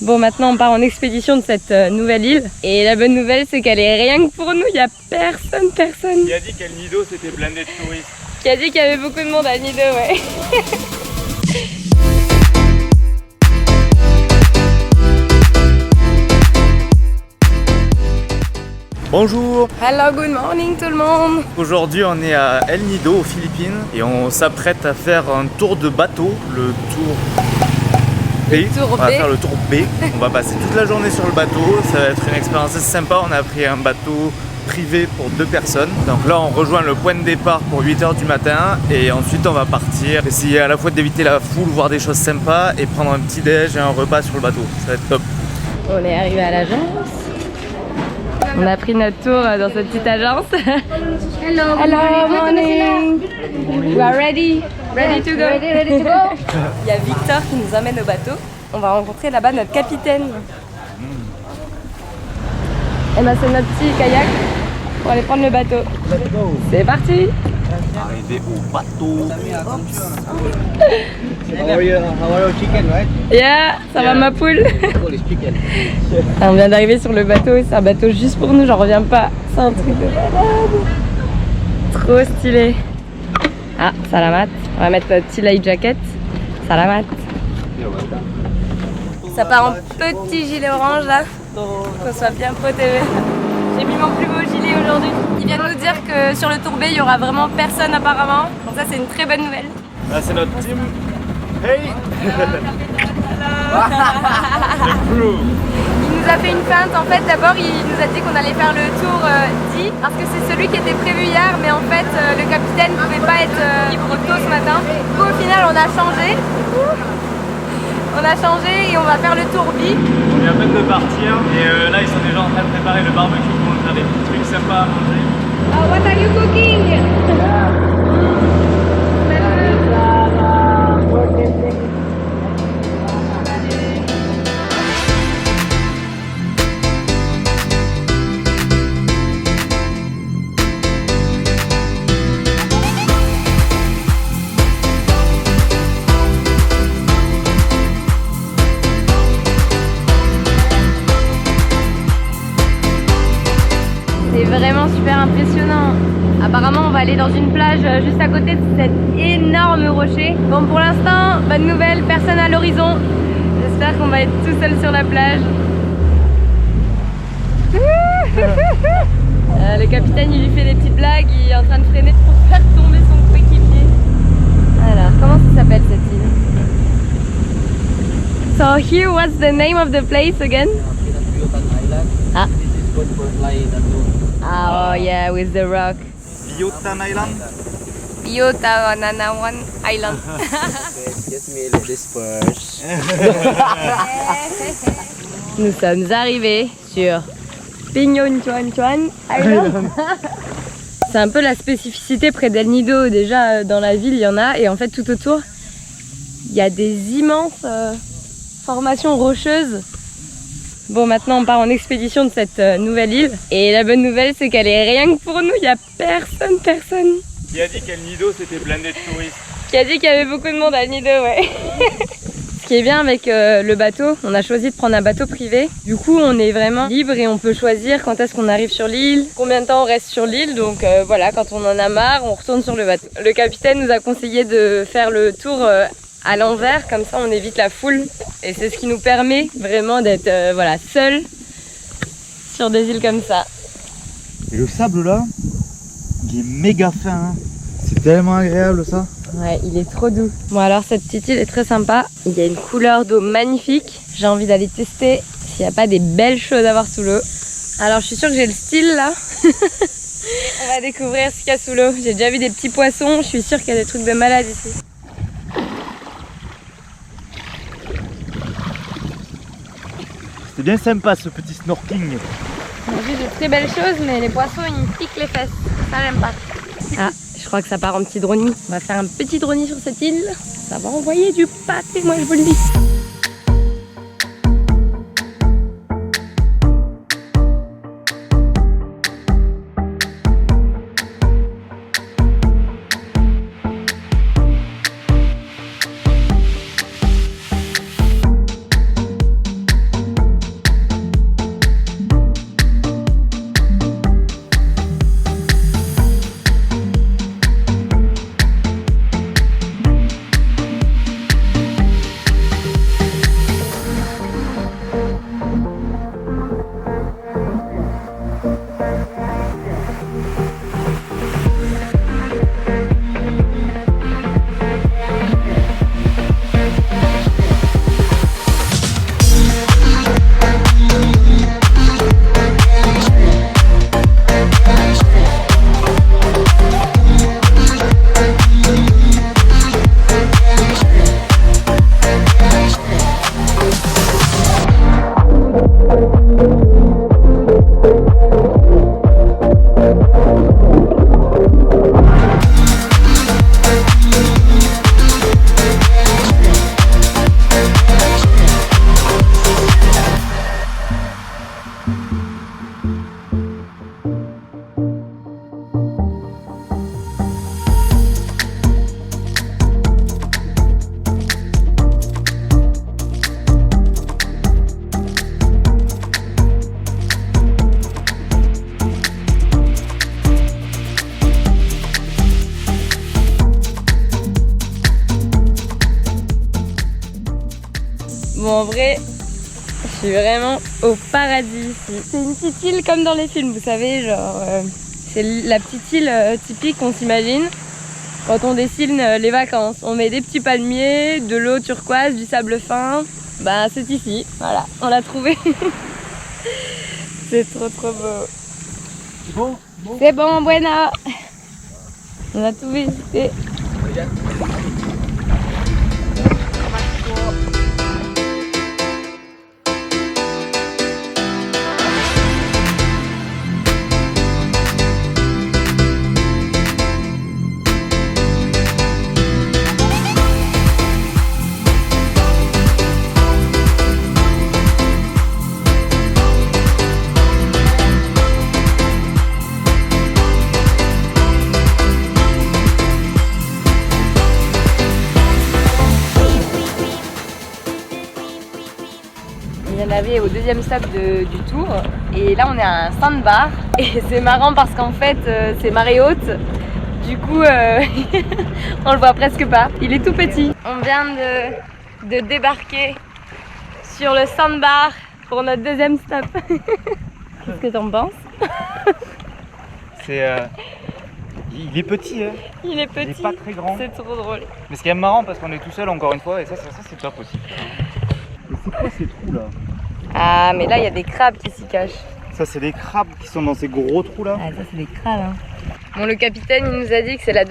Bon, maintenant on part en expédition de cette nouvelle île. Et la bonne nouvelle, c'est qu'elle est rien que pour nous, il n'y a personne. Qui a dit qu'El Nido c'était blindé de touristes? Qui a dit qu'il y avait beaucoup de monde à Nido, ouais. Bonjour! Hello, good morning tout le monde! Aujourd'hui on est à El Nido aux Philippines et on s'apprête à faire un tour de bateau, le tour B. On va faire le tour B. On va passer toute la journée sur le bateau, ça va être une expérience assez sympa. On a pris un bateau privé pour 2 personnes. Donc là on rejoint le point de départ pour 8 h du matin et ensuite on va partir, essayer à la fois d'éviter la foule, voir des choses sympas et prendre un petit déj et un repas sur le bateau. Ça va être top. On est arrivé à l'agence. On a pris notre tour dans cette petite agence. Hello, morning. We are ready to go. Ready to go. Il y a Victor qui nous emmène au bateau. On va rencontrer là-bas notre capitaine. Et ben c'est notre petit kayak pour aller prendre le bateau. C'est parti. Arrivé au bateau. How are you chicken, right? Yeah, ça va ma poule. Chicken. On vient d'arriver sur le bateau, c'est un bateau juste pour nous, j'en reviens pas. C'est un truc de malade. Trop stylé. Ah, salamat. On va mettre notre petit life jacket. Salamat. Ça part en petit gilet orange là, qu'on soit bien protégé. J'ai mis mon plus beau gilet aujourd'hui. Ils viennent nous dire que sur le tour B, il y aura vraiment personne apparemment. Donc ça, c'est une très bonne nouvelle. Là c'est notre team. Hey! Il nous a fait une feinte, en fait d'abord il nous a dit qu'on allait faire le tour D parce que c'est celui qui était prévu hier, mais en fait le capitaine ne pouvait pas être libre tôt ce matin. Du coup au final on a changé. Et on va faire le tour B. On vient à peine de partir et là ils sont déjà en train de préparer le barbecue pour nous faire des petits trucs sympas à manger. Oh, what are you cooking? C'est vraiment super impressionnant. Apparemment on va aller dans une plage juste à côté de cet énorme rocher. Bon pour l'instant, bonne nouvelle, personne à l'horizon. J'espère qu'on va être tout seul sur la plage. Le capitaine il lui fait des petites blagues, il est en train de freiner pour faire tomber son coéquipier. Alors comment ça s'appelle cette île? So here what's the name of the place again? Ah. Oh yeah, with the rock. Biotan Island. Biotan Island. Just me this first. Nous sommes arrivés sur Pignon Chuan Chuan Island. C'est un peu la spécificité près d'El Nido. Déjà dans la ville il y en a et en fait tout autour il y a des immenses formations rocheuses. Bon maintenant on part en expédition de cette nouvelle île et la bonne nouvelle c'est qu'elle est rien que pour nous, il n'y a personne. Qui a dit qu'El Nido c'était blindé de touristes? Qui a dit qu'il y avait beaucoup de monde à Nido, ouais. Ce qui est bien avec le bateau, on a choisi de prendre un bateau privé. Du coup on est vraiment libre et on peut choisir quand est-ce qu'on arrive sur l'île, combien de temps on reste sur l'île. Donc voilà, quand on en a marre, on retourne sur le bateau. Le capitaine nous a conseillé de faire le tour à l'envers, comme ça on évite la foule et c'est ce qui nous permet vraiment d'être voilà, seul sur des îles comme ça. Et le sable là, il est méga fin, hein. C'est tellement agréable ça. Ouais, il est trop doux. Bon alors cette petite île est très sympa, il y a une couleur d'eau magnifique, j'ai envie d'aller tester s'il n'y a pas des belles choses à voir sous l'eau. Alors je suis sûre que j'ai le style là. On va découvrir ce qu'il y a sous l'eau. J'ai déjà vu des petits poissons, je suis sûre qu'il y a des trucs de malade ici. C'est bien sympa ce petit snorkeling. On a vu de très belles choses, mais les poissons ils me piquent les fesses. Ça j'aime pas. Ah, je crois que ça part en petit drone. On va faire un petit drone sur cette île. Ça va envoyer du pâté, moi je vous le dis. En vrai, je suis vraiment au paradis ici. C'est une petite île comme dans les films, vous savez, genre... c'est la petite île typique qu'on s'imagine quand on dessine les vacances. On met des petits palmiers, de l'eau turquoise, du sable fin. Bah c'est ici, voilà, on l'a trouvé. C'est trop beau. C'est bon? C'est bon, bueno. On a tout visité. On avait au deuxième stop du tour et là on est à un sandbar et c'est marrant parce qu'en fait c'est marée haute, du coup on le voit presque pas, il est tout petit. On vient de débarquer sur le sandbar pour notre deuxième stop. Qu'est-ce que t'en penses? Il est petit, hein. Il est petit, il est pas très grand. C'est trop drôle. Mais ce qui est marrant parce qu'on est tout seul encore une fois et ça c'est pas possible. Mais c'est quoi ces trous là? Ah mais là il y a des crabes qui s'y cachent. Ça c'est des crabes qui sont dans ces gros trous là. Ah ça c'est des crabes hein. Bon le capitaine il nous a dit que c'est la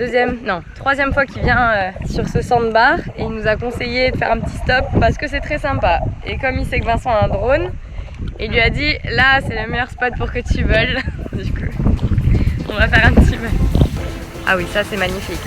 troisième fois qu'il vient sur ce sandbar et il nous a conseillé de faire un petit stop parce que c'est très sympa. Et comme il sait que Vincent a un drone, il lui a dit là c'est le meilleur spot pour que tu voles. Du coup on va faire un petit vol. Ah oui ça c'est magnifique.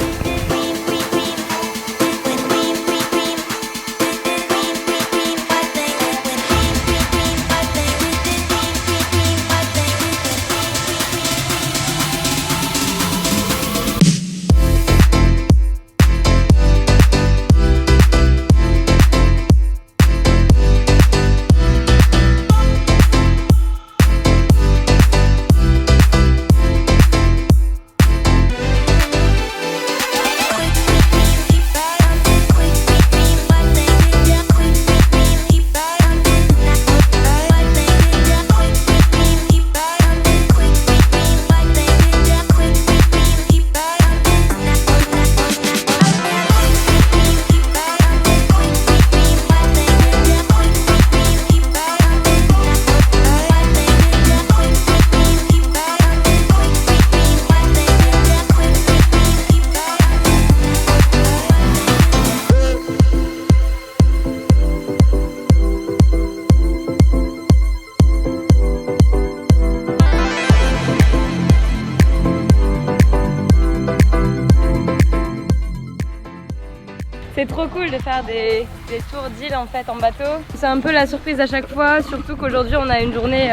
C'est trop cool de faire des tours d'île en fait en bateau. C'est un peu la surprise à chaque fois, surtout qu'aujourd'hui on a une journée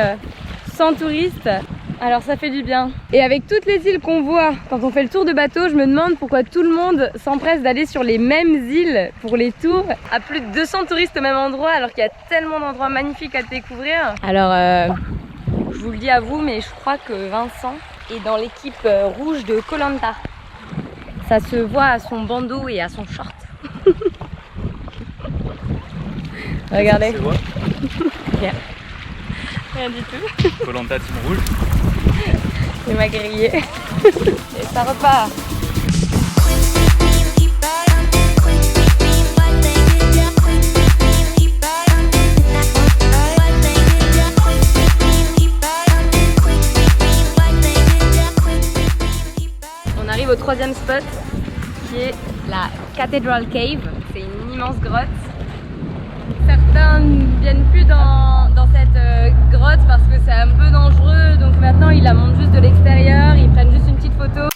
sans touristes. Alors ça fait du bien. Et avec toutes les îles qu'on voit quand on fait le tour de bateau, je me demande pourquoi tout le monde s'empresse d'aller sur les mêmes îles pour les tours. À plus de 200 touristes au même endroit alors qu'il y a tellement d'endroits magnifiques à découvrir. Alors je vous le dis à vous, mais je crois que Vincent est dans l'équipe rouge de Koh Lanta. Ça se voit à son bandeau et à son short. Regardez. Rien. Rien du tout. Koh Lanta team rouge. Il m'a grillé. Et ça repart. On arrive au troisième spot qui est la Cathedral Cave. C'est une immense grotte. Certains ne viennent plus dans cette grotte parce que c'est un peu dangereux, donc maintenant ils la montent juste de l'extérieur, ils prennent juste une petite photo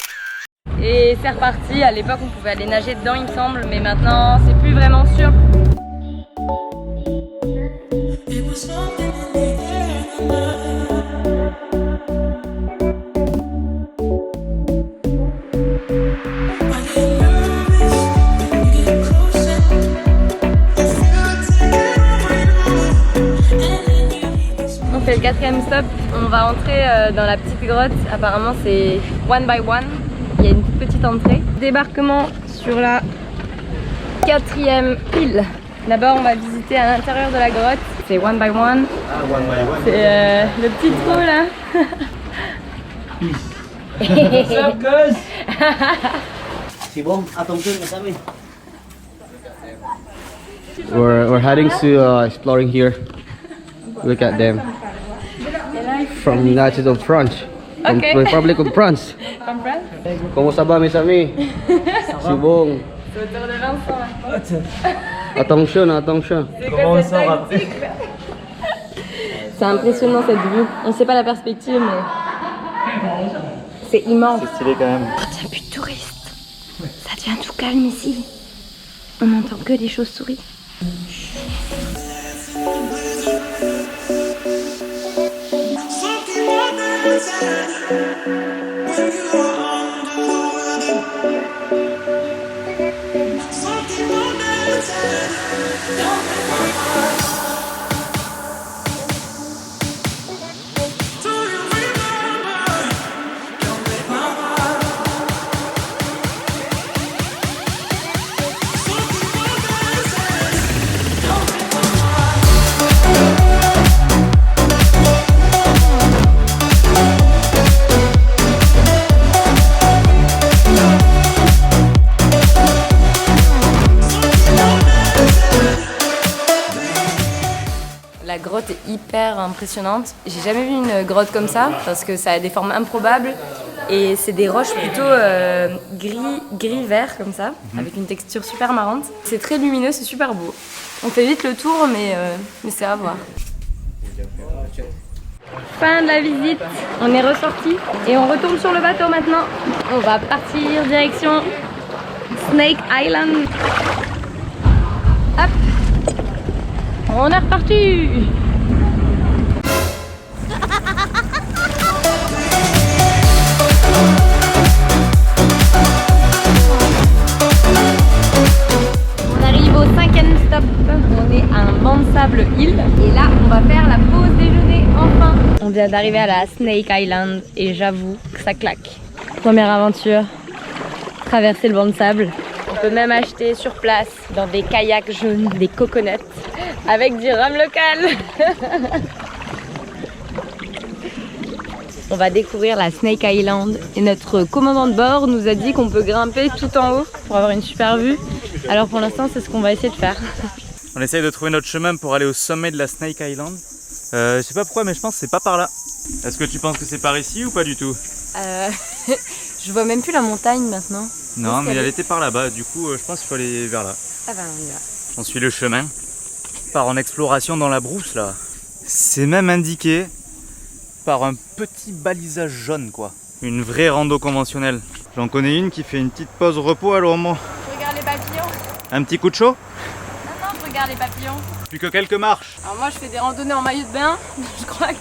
et c'est reparti. À l'époque on pouvait aller nager dedans il me semble, mais maintenant c'est plus vraiment sûr. On fait le quatrième stop, on va entrer dans la petite grotte, apparemment c'est one by one, il y a une petite entrée. Débarquement sur la quatrième île. D'abord, on va visiter à l'intérieur de la grotte. C'est one by one. Ah, one by one. C'est le petit trou là. Sibong, atong dun kami. We're heading to exploring here. Look at them. From United of France. From Okay. Republic of France. From France. Kumusta ba, Miss Ami? Sibong. C'est autour de Vincent. Attention. C'est impressionnant cette vue. On ne sait pas la perspective, mais c'est immense. C'est stylé quand même. Quand il n'y a plus de touristes, ça devient tout calme ici. On n'entend que des chauves-souris. La grotte est hyper impressionnante. J'ai jamais vu une grotte comme ça parce que ça a des formes improbables et c'est des roches plutôt gris-vert comme ça, avec une texture super marrante. C'est très lumineux, c'est super beau. On fait vite le tour, mais c'est à voir. Fin de la visite, on est ressorti et on retourne sur le bateau maintenant. On va partir direction Snake Island. Hop. On est reparti. On arrive au 5e stop. On est à un banc de sable île. Et là, on va faire la pause déjeuner enfin. On vient d'arriver à la Snake Island et j'avoue que ça claque. Première aventure, traverser le banc de sable. On peut même acheter sur place dans des kayaks jaunes, des coconuts. Avec du rhum local. On va découvrir la Snake Island et notre commandant de bord nous a dit qu'on peut grimper tout en haut pour avoir une super vue. Alors pour l'instant c'est ce qu'on va essayer de faire. On essaye de trouver notre chemin pour aller au sommet de la Snake Island. Je sais pas pourquoi mais je pense que c'est pas par là. Est-ce que tu penses que c'est par ici ou pas du tout? Je vois même plus la montagne maintenant. Non mais elle était par là-bas, du coup je pense qu'il faut aller vers là. Ah bah on y va. On suit le chemin. On part en exploration dans la brousse là. C'est même indiqué par un petit balisage jaune quoi. Une vraie rando conventionnelle. J'en connais une qui fait une petite pause repos, alors moi. Je regarde les papillons. Un petit coup de chaud? Non, je regarde les papillons. Plus que quelques marches. Alors moi je fais des randonnées en maillot de bain. Je crois que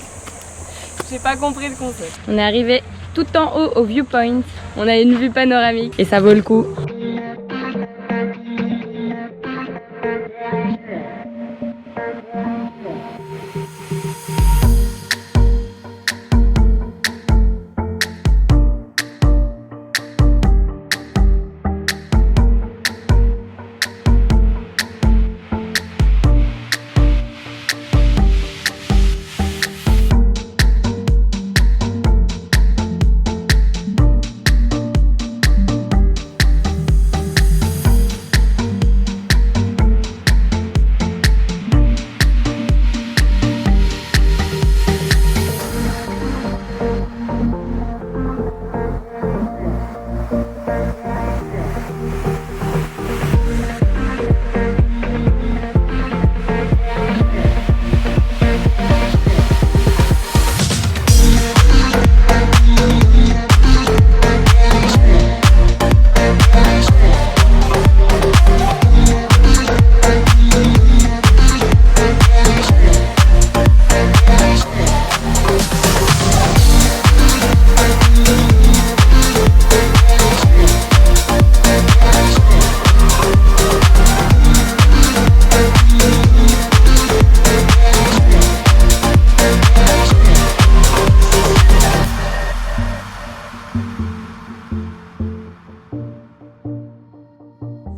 j'ai pas compris le concept. On est arrivé tout en haut au viewpoint. On a une vue panoramique et ça vaut le coup.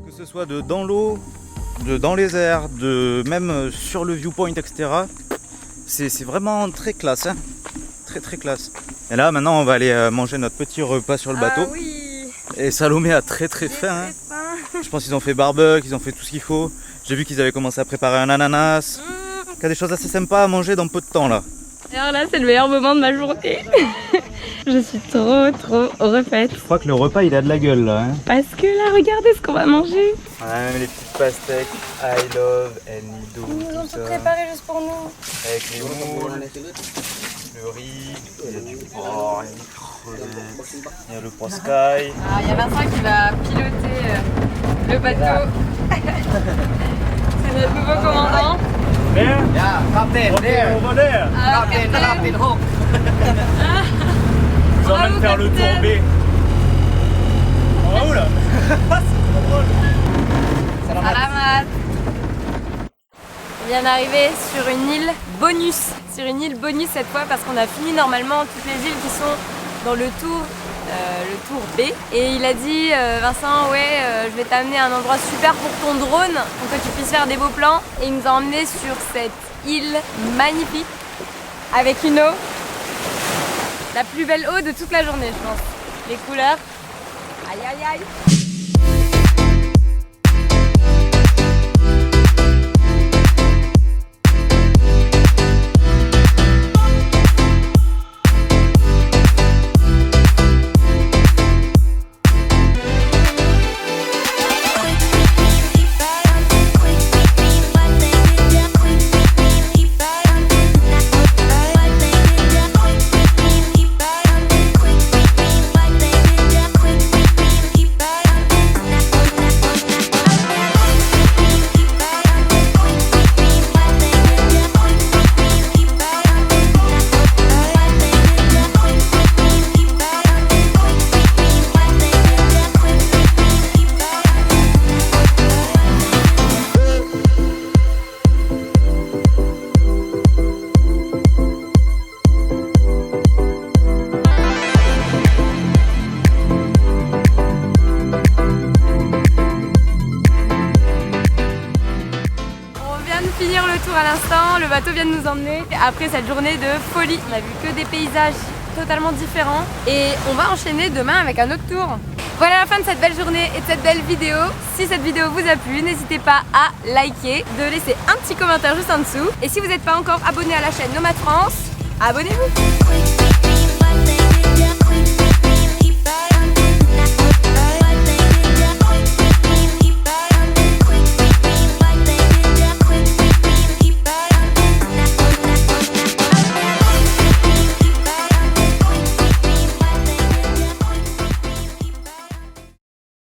Que ce soit de dans l'eau, dans les airs, même sur le viewpoint, etc. C'est vraiment très classe, hein. Très classe. Et là maintenant on va aller manger notre petit repas sur le bateau. Ah oui. Et Salomé a très faim, hein. Je pense qu'ils ont fait barbecue, ils ont fait tout ce qu'il faut. J'ai vu qu'ils avaient commencé à préparer un ananas. Il y a des choses assez sympas à manger dans peu de temps là. Alors là c'est le meilleur moment de ma journée. Je suis trop refaite. Je crois que le repas il a de la gueule là, hein. Parce que là regardez ce qu'on va manger. On a même les petites pastèques I love El Nido. Ils ont tout préparé juste pour nous. Avec les moules, le riz, il y a du porc, il y a des crevettes, il y a le Poskai. Ah, il y a Vincent qui va piloter le bateau. C'est notre nouveau commandant. There? Yeah, captain, Ok, there. over there. Ah, Captain Hook. Ils ont même faire le tour B. On va où là? C'est trop drôle. Salamat. On vient d'arriver sur une île bonus. Sur une île bonus cette fois parce qu'on a fini normalement toutes les îles qui sont dans le tour B. Et il a dit Vincent, ouais, je vais t'amener à un endroit super pour ton drone pour que tu puisses faire des beaux plans. Et il nous a emmenés sur cette île magnifique avec une eau, la plus belle eau de toute la journée je pense. Les couleurs, aïe aïe aïe. Finir le tour à l'instant, le bateau vient de nous emmener après cette journée de folie. On a vu que des paysages totalement différents et on va enchaîner demain avec un autre tour. Voilà la fin de cette belle journée et de cette belle vidéo. Si cette vidéo vous a plu, n'hésitez pas à liker, de laisser un petit commentaire juste en dessous. Et si vous n'êtes pas encore abonné à la chaîne Nomad France, abonnez-vous.